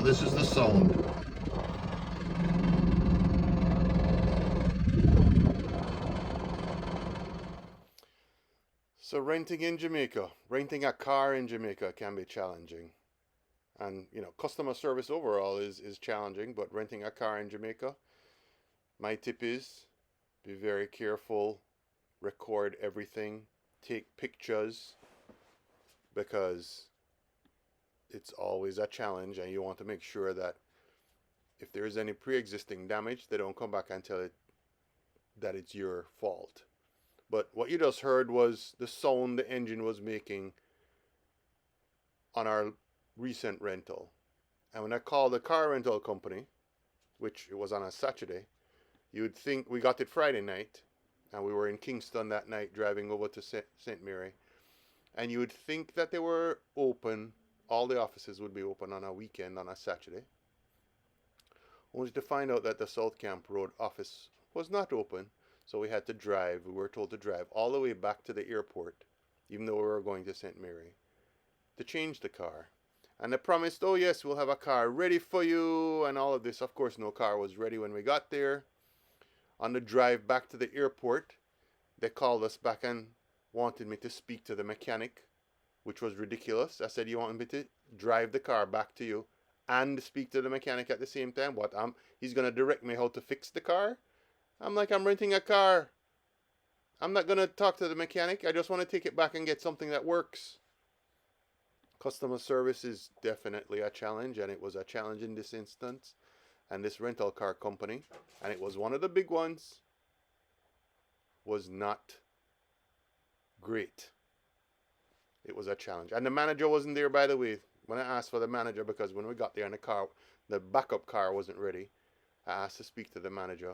Now this is the sound. So renting in Jamaica, renting a car in Jamaica can be challenging. And customer service overall is challenging, but renting a car in Jamaica, my tip is be very careful, record everything, take pictures, because it's always a challenge, and you want to make sure that if there is any pre-existing damage, they don't come back and tell it that it's your fault. But what you just heard was the sound the engine was making on our recent rental. And when I called the car rental company, which it was on a Saturday, you would think we got it Friday night, and we were in Kingston that night driving over to St. Mary, and you would think that they were open, all the offices would be open on a weekend, on a Saturday, only to find out that the South Camp Road office was not open. So we were told to drive all the way back to the airport, even though we were going to St. Mary, to change the car. And they promised, oh yes, we'll have a car ready for you and all of this. Of course, no car was ready when we got there. On the drive back to the airport, they called us back and wanted me to speak to the mechanic, which was ridiculous. I said, you want me to drive the car back to you and speak to the mechanic at the same time? What? He's going to direct me how to fix the car? I'm like, I'm renting a car. I'm not going to talk to the mechanic. I just want to take it back and get something that works. Customer service is definitely a challenge, and it was a challenge in this instance. And this rental car company, and it was one of the big ones, was not great. It was a challenge. And the manager wasn't there, by the way, when I asked for the manager, because when we got there and the backup car wasn't ready, I asked to speak to the manager.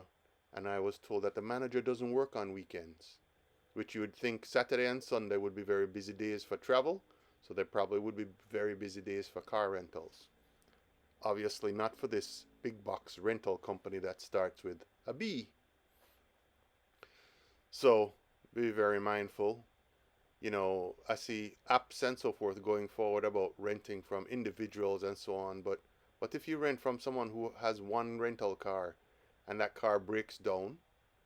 And I was told that the manager doesn't work on weekends, which you would think Saturday and Sunday would be very busy days for travel, so they probably would be very busy days for car rentals. Obviously not for this big box rental company that starts with a B. So be very mindful. I see apps and so forth going forward about renting from individuals and so on, but what if you rent from someone who has one rental car and that car breaks down?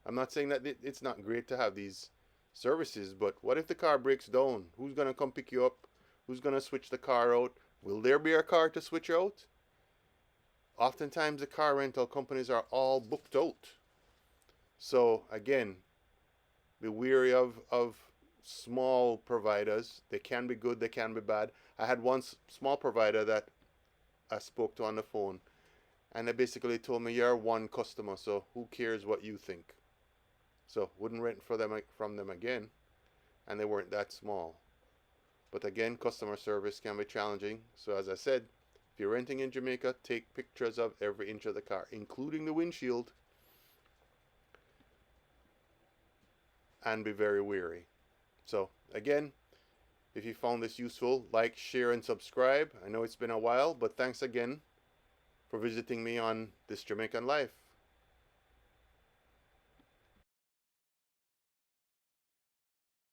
I'm not saying that it's not great to have these services, but what if the car breaks down? Who's going to come pick you up? Who's going to switch the car out? Will there be a car to switch out? Oftentimes the car rental companies are all booked out. So again, be wary of small providers. They can be good, they can be bad. I had one small provider that I spoke to on the phone, and they basically told me, you're one customer, so who cares what you think? So wouldn't rent from them again, and they weren't that small. But again, customer service can be challenging. So as I said, if you're renting in Jamaica, take pictures of every inch of the car, including the windshield, and be very wary. So again, if you found this useful, like, share, and subscribe. I know it's been a while, but thanks again for visiting me on This Jamaican Life.